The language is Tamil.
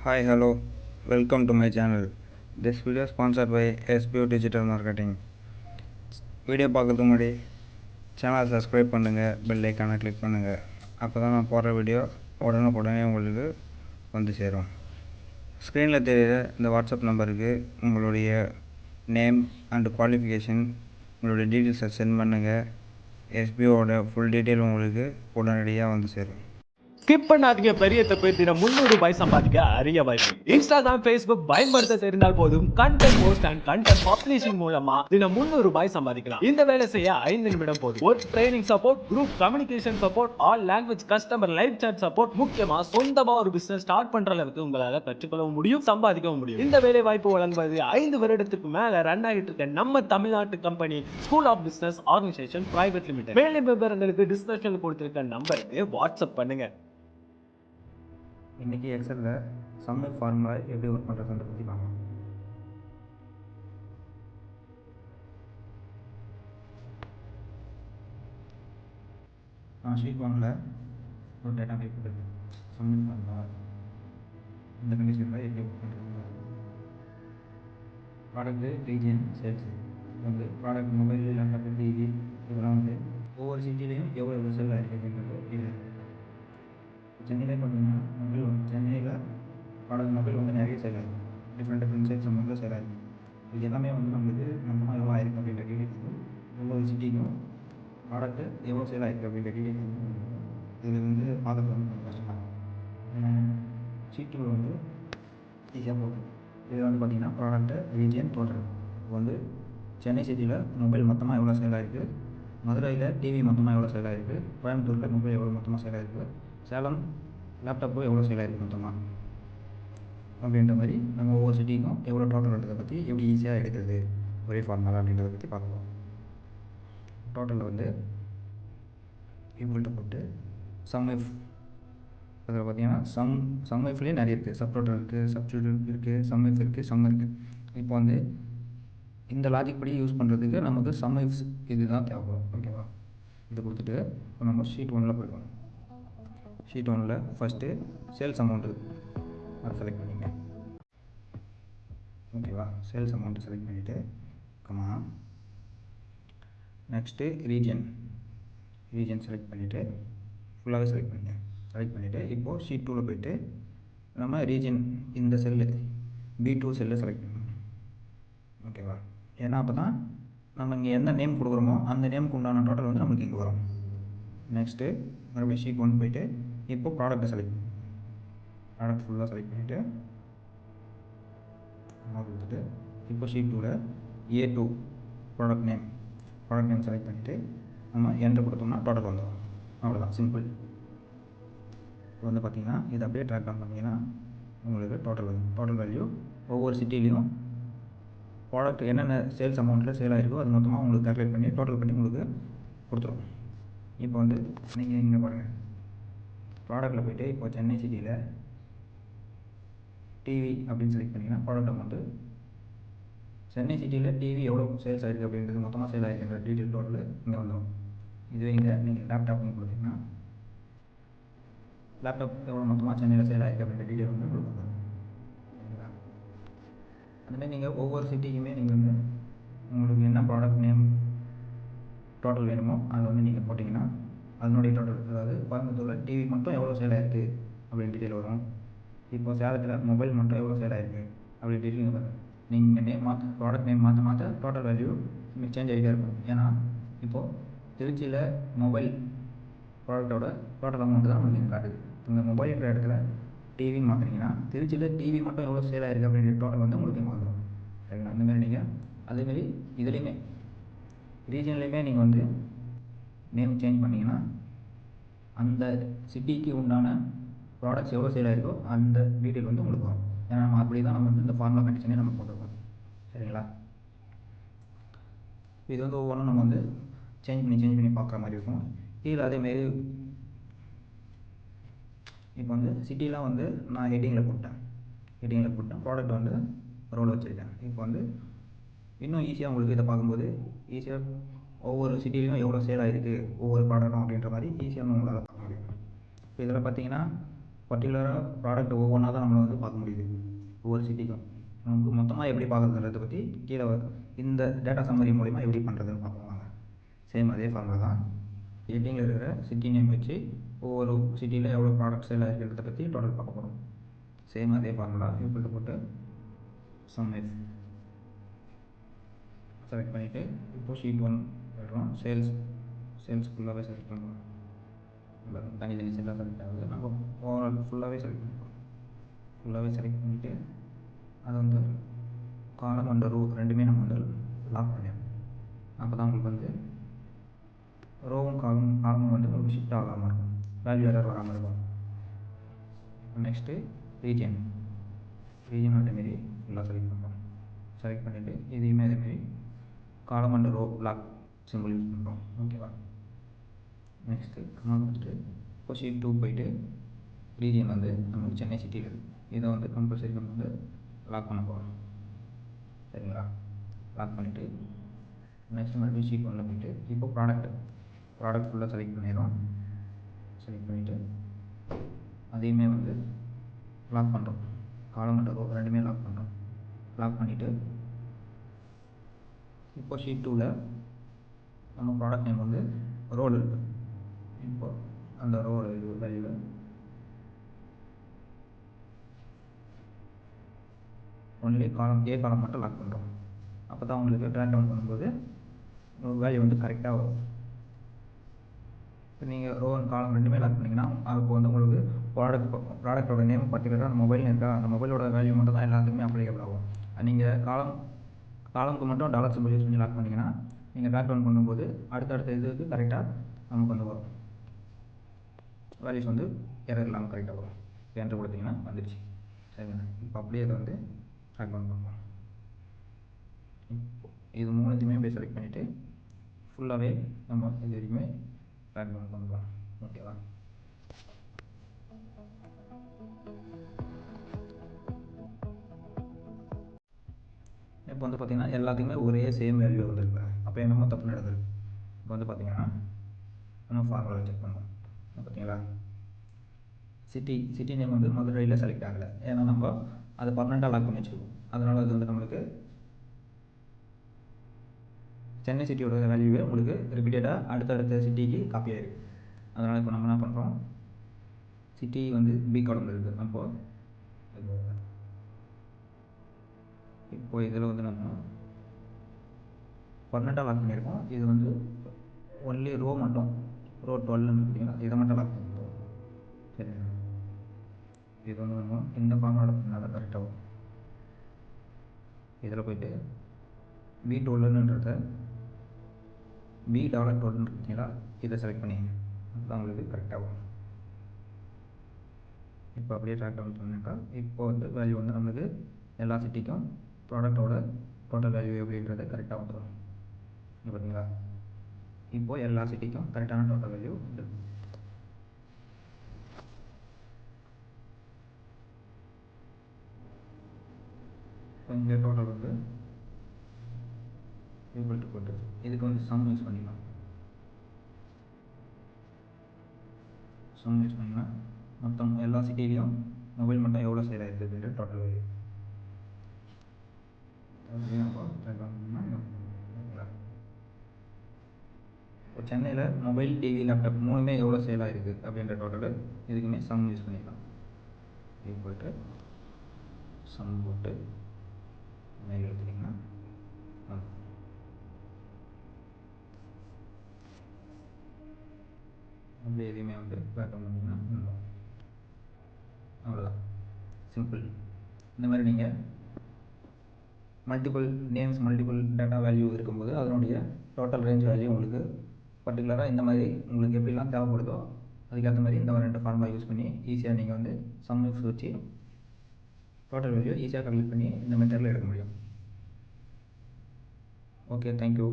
Hi, hello, welcome to my channel. This video is sponsored by SBO Digital Marketing. Video பார்க்குறதுக்கு முன்னாடி சேனலை சப்ஸ்கிரைப் பண்ணுங்கள், பெல் ஐக்கானை கிளிக் பண்ணுங்கள். அப்போ தான் நான் போடுற வீடியோ உடனே உங்களுக்கு வந்து சேரும். ஸ்க்ரீனில் தெரிகிற இந்த வாட்ஸ்அப் நம்பருக்கு உங்களுடைய நேம் அண்ட் குவாலிஃபிகேஷன், உங்களுடைய டீட்டெயில்ஸை சென்ட் பண்ணுங்கள். எஸ்பிஓட ஃபுல் டீட்டெயில் உங்களுக்கு உடனடியாக வந்து சேரும். ஸ்கிப் பண்ணாதீங்க. பெரிய தப்பு. தினம் ₹300 சம்பாதிக்க அரிய வாய்ப்பு. இன்ஸ்டாகிராம், Facebook பயன்படுத்த தெரிந்தால் போதும். Content post and content publishing மூலமா தினம் ₹300 சம்பாதிக்கலாம். இந்த வேலை செய்ய 5 நிமிடம் போதும். Work training support, group communication support, all language customer live chat support, முக்கியமா சொந்தமா ஒரு பிசினஸ் ஸ்டார்ட் பண்ற அளவுக்கு உங்களால கற்றுக்கொள்ளவும் முடியும், சம்பாதிக்கவும் முடியும். இந்த வேலை வாய்ப்பு வழங்குவது 5 வருடத்துக்கு மேல ரன் ஆகிட்டு இருக்க நம்ம தமிழ்நாட்டு company school of business organisation private limited. மேலும் விவரங்களுக்கு டிஸ்கிரிப்ஷன்ல கொடுத்திருக்க நம்பருக்கு வாட்ஸ்அப் பண்ணுங்க. இன்றைக்கி எக்ஸலில் சம்மர் ஃபார்முலா எப்படி ஒர்க் பண்ணுறதுன்ற பற்றி பார்க்கலாம். நான் ஷீட் 1ல் ஒரு டேட்டா டைப் கொடுத்துருக்கேன். சம்மர் ஃபார்முலா இந்த கண்டிஷனில் எப்படி ஒர்க் பண்ணுறது. ப்ராடக்ட்டு, ரீஜன், சேல்ஸு வந்து ப்ராடக்ட், மொபைல், லேப்டாப்பு, டிவி இதெல்லாம் வந்து ஒவ்வொரு சிட்டிலையும் எவ்வளோ செல் ஆகிருக்கு அப்படின்றது இது. சென்னையில் பார்த்தீங்கன்னா சென்னையில் ப்ராடக்ட் மொபைல் வந்து நிறைய சேல் ஆகிருக்கு. டிஃப்ரெண்ட் சேல்ஸ் அமௌண்ட்டில் சேல் ஆகிருக்கு. இது எல்லாமே வந்து நம்மளுக்கு மொத்தமாக எவ்வளோ ஆயிருக்கு அப்படின்ற டீட்டெயில்ஸ் ஒவ்வொரு சிட்டிக்கும் ப்ராடக்ட்டு எவ்வளோ சேல் ஆகிருக்கு அப்படின்ற டீட்டெயில்ஸ் இது வந்து பார்க்கறது வந்து கொஞ்சம் கஷ்டமாக. ஷீட்டில் வந்து ஈஸியாக போகுது. இதில் வந்து பார்த்திங்கன்னா ப்ராடக்ட்டு, ரீஜியன், டோட்டல். இப்போ வந்து சென்னை சிட்டியில் மொபைல் மொத்தமாக எவ்வளோ சேல் ஆகிருக்கு, மதுரையில் டிவி மொத்தமாக எவ்வளோ சேல் ஆகிருக்கு, கோயம்புத்தூரில் மொபைல் எவ்வளோ மொத்தமாக சேல் ஆகிருக்கு, சேலம் லேப்டாப்பு எவ்வளோ சேல் ஆகிருக்கு மொத்தமாக அப்படின்ற மாதிரி நம்ம ஒவ்வொரு சிட்டிக்கும் எவ்வளோ டோட்டல் எடுக்கிறத பற்றி எப்படி ஈஸியாக எடுக்கிறது ஒரே ஃபார்முலா அப்படின்றத பற்றி பார்க்கலாம். டோட்டலில் வந்து ஈக்குவல்ட்டு போட்டு சம் எஃப், அதில் பார்த்தீங்கன்னா சம் எஃப்லேயே நிறைய இருக்குது. சப் டோட்டல் இருக்குது, சப்ஸ்டிடியூட் இருக்குது, சம் எஃப் இருக்குது, சம் இருக்குது. இப்போ வந்து இந்த லாஜிக் படி யூஸ் பண்ணுறதுக்கு நமக்கு சம் எஃப்ஸ் இது தான் தேவைப்படும். ஓகேவா? இதை கொடுத்துட்டு இப்போ நம்ம ஷீட் 1ல் போய்டுவோம். ஷீட் 1ல் ஃபஸ்ட்டு சேல்ஸ் அமௌண்ட்டு அதை செலக்ட் பண்ணிங்க. ஓகேவா? சேல்ஸ் அமௌண்ட்டு செலக்ட் பண்ணிவிட்டு நெக்ஸ்ட்டு ரீஜன் செலக்ட் பண்ணிவிட்டு ஃபுல்லாகவே செலக்ட் பண்ணிவிட்டு இப்போது ஷீட் 2ல் போய்ட்டு நம்ம ரீஜன் இந்த செல்லு B2 செல்லை செலக்ட் பண்ணணும். ஓகேவா? ஏன்னா அப்போ தான் நம்ம இங்கே எந்த நேம் கொடுக்குறோமோ அந்த நேமுக்கு உண்டான டோட்டல் வந்து நம்மளுக்கு இங்கே வரும். நெக்ஸ்ட்டு மறுபடியும் ஷீட் 1 போய்ட்டு இப்போ ப்ராடக்ட்டை செலக்ட் பண்ணணும். ப்ராடக்ட் ஃபுல்லாக செலக்ட் பண்ணிவிட்டு கொடுத்துட்டு இப்போ ஷீட் 2ல் A2 ப்ராடக்ட் நேம் செலக்ட் பண்ணிவிட்டு நம்ம என்ட்ரு கொடுத்தோம்னா டோட்டல் வந்துடும். அவ்வளோதான், சிம்பிள். இப்போ வந்து பார்த்திங்கன்னா இது அப்படியே ட்ராக் டவுன் பண்ணிங்கன்னா உங்களுக்கு டோட்டல் வேல்யூ ஒவ்வொரு சிட்டிலையும் ப்ராடக்ட் என்னென்ன சேல்ஸ் அமௌண்ட்டில் சேல் ஆகிருக்கோ அது மொத்தமாக உங்களுக்கு கால்குலேட் பண்ணி டோட்டல் பண்ணி உங்களுக்கு கொடுத்துரும். இப்போ வந்து நீங்கள் இங்கே பாருங்கள், ப்ராடக்ட்டில் போய்ட்டு இப்போ சென்னை சிட்டியில் டிவி அப்படின்னு செலக்ட் பண்ணிங்கன்னா ப்ராடக்ட் அமௌண்ட்டு சென்னை சிட்டியில் டிவி எவ்வளோ சேல்ஸ் ஆகிருக்கு அப்படின்றது மொத்தமாக சேல் ஆகிருக்கின்ற டீட்டெயில் டோட்டல் இங்கே வந்துடும். இதுவே இங்கே நீங்கள் லேப்டாப்னு கொடுத்தீங்கன்னா லேப்டாப் எவ்வளோ மொத்தமாக சென்னையில் சேல் ஆகிருக்கு அப்படின்ற டீட்டெயில் வந்து உங்களுக்கு வந்துடும். சரிங்களா? அதுமாதிரி நீங்கள் ஒவ்வொரு சிட்டிக்குமே நீங்கள் வந்து உங்களுக்கு என்ன ப்ராடக்ட் நேம் டோட்டல் வேணுமோ அதை வந்து நீங்கள் போட்டிங்கன்னா அதனுடைய டோட்டல், அதாவது கோயம்புத்தூரில் டிவி மட்டும் எவ்வளோ சேல் ஆகிருக்கு அப்படின்னு டீட்டெயில் வரும். இப்போ சேலத்தில் மொபைல் மட்டும் எவ்வளோ சேல் ஆகிருக்கு அப்படி டீட்டெயில் வரும். நீங்கள் நேம் ப்ராடக்ட் நேம் மாற்ற டோட்டல் வேல்யூ சேஞ்ச் ஆகிட்டே இருக்கும். ஏன்னா இப்போது திருச்சியில் மொபைல் ப்ராடக்டோட டோட்டல் அமௌண்ட்டு தான் உங்களுக்கு காட்டுது. இந்த மொபைல்ன்ற இடத்துல டிவின்னு மாற்றினீங்கன்னா திருச்சியில் டிவி மட்டும் எவ்வளோ சேல் ஆகிருக்கு அப்படின்ற டோட்டல் வந்து உங்களுக்கு இங்கே வந்துடும். சரிங்களா? அந்தமாதிரி நீங்கள் அதேமாரி இதுலேயுமே ரீஜன்லேயுமே நீங்கள் வந்து நேம் சேஞ்ச் பண்ணிங்கன்னா அந்த சிட்டிக்கு உண்டான ப்ராடக்ட்ஸ் எவ்வளோ சேல் ஆகிருக்கோ அந்த டீட்டெயில் வந்து உங்களுக்கு வரும். ஏன்னா நம்ம அப்படி தான் நம்ம வந்து இந்த ஃபார்முலா கண்டிஷனே நம்ம போட்டுருக்கோம். சரிங்களா? இது வந்து ஒவ்வொன்றும் நம்ம வந்து சேஞ்ச் பண்ணி பார்க்குற மாதிரி இருக்கும். கீழே அதேமாரி இப்போ வந்து சிட்டிலாம் வந்து நான் ஹெட்டிங்கில் போட்டேன் ப்ராடக்ட் வந்து ரோல் வச்சுருக்கேன். இப்போ வந்து இன்னும் ஈஸியாக உங்களுக்கு இதை பார்க்கும்போது ஈஸியாக ஒவ்வொரு சிட்டிலையும் எவ்வளோ சேல் ஆகிருக்கு ஒவ்வொரு ப்ராடக்ட்டும் அப்படின்ற மாதிரி ஈஸியாக உங்களால் பார்க்க முடியும். இப்போ இதில் பார்த்தீங்கன்னா பர்டிகுலராக ப்ராடக்ட் ஒவ்வொன்றா தான் நம்மளை வந்து பார்க்க முடியுது. ஒவ்வொரு சிட்டிக்கும் நமக்கு மொத்தமாக எப்படி பார்க்குறதுன்றதை பற்றி கீழே இந்த டேட்டா சம்மரி மூலிமா எப்படி பண்ணுறதுன்னு பார்ப்பாங்க. சேம் அதே ஃபார்முலா தான். ஹெட்டிங்கில் இருக்கிற சிட்டி நேம் வச்சு ஒவ்வொரு சிட்டியில் எவ்வளோ ப்ராடக்ட் சேல் ஆகிருக்கிறத பற்றி டோட்டல் பார்க்க போகிறோம். சேம் அதே ஃபார்முலா இப்படி போட்டு சம் எஃப் செலக்ட் பண்ணிவிட்டு இப்போது ஷீட் 1 போய்டுறோம். சேல்ஸ் ஃபுல்லாகவே செலக்ட் பண்ணுறோம். தனித்தனி செல்லாக செலக்ட் ஆகுது. நம்ம ஓவரால் ஃபுல்லாகவே செலக்ட் பண்ணுறோம். ஃபுல்லாகவே செலக்ட் பண்ணிவிட்டு அதை வந்து காலம் அண்ட் ரோ ரெண்டுமே நம்ம வந்து லாக் பண்ணிடணும். அப்போ தான் உங்களுக்கு வந்து ரோவும் காலமும் வந்து உங்களுக்கு ஷிஃப்ட் ஆகாமல் இருக்கும், வேல்யூ எரர் வராமல் இருக்கும். நெக்ஸ்ட்டு ரீஜன் அதேமாரி ஃபுல்லாக செலக்ட் பண்ணுறோம். செலக்ட் பண்ணிவிட்டு இதையுமே அதேமாரி column and row lock symbol use பண்ணுறோம். ஓகேவா? நெக்ஸ்ட்டு வந்துட்டு இப்போ ஷீட் 2 போயிட்டு ரீஜன் வந்து நமக்கு சென்னை சிட்டியில் இருக்குது. இதை வந்து கம்பல்சரி நம்ம வந்து லாக் பண்ண போகிறோம். சரிங்களா? லாக் பண்ணிவிட்டு நெக்ஸ்ட் மறுபடியும் ஷீட் 1 போயிட்டு இப்போ ப்ராடக்ட் ஃபுல்லாக செலக்ட் பண்ணிடுறோம். செலக்ட் பண்ணிவிட்டு அதையுமே வந்து லாக் பண்ணுறோம். காலம் அண்ட் ரோ ரெண்டுமே லாக் பண்ணுறோம். லாக் பண்ணிவிட்டு இப்போ ஷீட் 2ல் நம்ம ப்ராடக்ட் நேம் வந்து ரோல் இருக்குது. இப்போ அந்த ரோல் வேல்யூ ஒன்லி காலம் மட்டும் லாக் பண்ணுறோம். அப்போ தான் உங்களுக்கு ட்ராக் டவுன் பண்ணும்போது வேல்யூ வந்து கரெக்டாக வரும். இப்போ நீங்கள் ரோ அண்ட் காலம் ரெண்டுமே லாக் பண்ணிங்கன்னா அதுக்கு வந்து உங்களுக்கு ப்ராடக்டோட நேம் பர்டிகுலராக அந்த மொபைல் இருக்கா, அந்த மொபைலோட வேல்யூ மட்டும் தான் எல்லாத்துக்குமே அப்ளிகபிள் ஆகும். நீங்கள் காலமுக்கு மட்டும் டாலர் சிம்பிள் யூஸ் பண்ணி லாக் பண்ணிங்கன்னா நீங்கள் ட்ராக் டவுன் பண்ணும்போது அடுத்தடுத்த இதுக்கு கரெக்டாக நமக்கு வந்து வரும். வேல்யூஸ் வந்து எரர் இல்லாமல் கரெக்டாக வரும். என்ட்ரு கொடுத்தீங்கன்னா வந்துடுச்சு. சரிங்களா? இப்போ அப்படியே அதை வந்து ட்ராக் டவுன் பண்ணுவோம். இது மூணுத்தையுமே போய் செலக்ட் பண்ணிவிட்டு ஃபுல்லாகவே நம்ம இது வரைக்குமே ட்ராக் டவுன் பண்ணுறோம். ஓகேவா? இப்போ வந்து பார்த்திங்கன்னா எல்லாத்துக்குமே ஒரே சேம் வேல்யூ வந்துருக்கு. அப்போ என்னமோ தப்பு நடந்திருக்கு. இப்போ வந்து பார்த்திங்கன்னா நம்ம ஃபார்முலா செக் பண்ணுவோம். பார்த்தீங்களா? சிட்டி நேம் வந்து மதுரையில் செலக்ட் ஆகலை. ஏன்னா நம்ம அதை பர்மனெண்ட்டாக லாக் பண்ணி வச்சுருக்கோம். அதனால் அது வந்து நம்மளுக்கு சென்னை சிட்டியோட வேல்யூவே உங்களுக்கு ரிப்பீட்டடாக அடுத்தடுத்த சிட்டிக்கு காப்பி ஆகிருக்கு. அதனால் இப்போ நம்ம என்ன பண்ணுறோம், சிட்டி வந்து பி காலமில் இருக்குது. இப்போ இதில் வந்து நம்ம பர்மனெண்ட்டாக லாக் பண்ணியிருக்கோம். இது வந்து ஒன்லி ரோ மட்டும், ரோ 12 பார்த்தீங்கன்னா இதை மட்டும் லாக் பண்ணியிருக்கோம். சரிங்களா? இது வந்து நம்ம இந்த ஃபார்மோட பண்ணால் தான் கரெக்டாக வரும். இதில் போய்ட்டு B12ன்றத $12 பார்த்தீங்களா, இதை செலக்ட் பண்ணிங்க. அதுதான் உங்களுக்கு கரெக்டாக வரும். இப்போ அப்படியே ட்ராக் டவுன் பண்ணிட்டா இப்போ வந்து வேல்யூ வந்து நம்மளுக்கு எல்லா சிட்டிக்கும் ப்ராடக்டோட டோட்டல் வேல்யூ எப்படின்றது கரெக்டாக வந்துடும். பார்த்தீங்களா? இப்போது எல்லா சிட்டிக்கும் கரெக்டான டோட்டல் வேல்யூ உண்டு. இங்கே டோட்டல் வந்து ஈக்குவல் டு போட்டு இதுக்கு வந்து சம் யூஸ் பண்ணிக்கலாம். சம் யூஸ் பண்ணிங்கன்னா மொத்தம் எல்லா சிட்டிலையும் மொபைல் மட்டும் எவ்வளோ சேல் ஆகிருக்கு அப்படின்ற டோட்டல் வேல்யூ. இப்போ சென்னையில் மொபைல், டிவி, லேப்டாப் மூணுமே எவ்வளோ சேல் ஆகிருக்கு அப்படின்ற டோட்டல் இதுக்குமே சம் யூஸ் பண்ணிக்கலாம். ஈக்குவல் டு சம் போட்டு மேலே எடுத்துட்டிங்கன்னா அப்படி எதையுமே வந்து பேட்டர்ன் பண்ணிங்கன்னா அவ்வளோதான், சிம்பிள். இந்த மாதிரி நீங்கள் multiple names, multiple data value இருக்கும்போது அதனுடைய டோட்டல் ரேஞ்ச் வேல்யூ உங்களுக்கு பர்டிகுலராக இந்த மாதிரி உங்களுக்கு எப்படிலாம் தேவைப்படுதோ அதுக்கேற்ற மாதிரி இந்த 2 ஃபார்முலா யூஸ் பண்ணி ஈஸியாக நீங்கள் வந்து சம் யூஸ் வச்சு டோட்டல் வேல்யூ ஈஸியாக கால்குலேட் பண்ணி இந்த மெத்தடில் எடுக்க முடியும். Okay, thank you.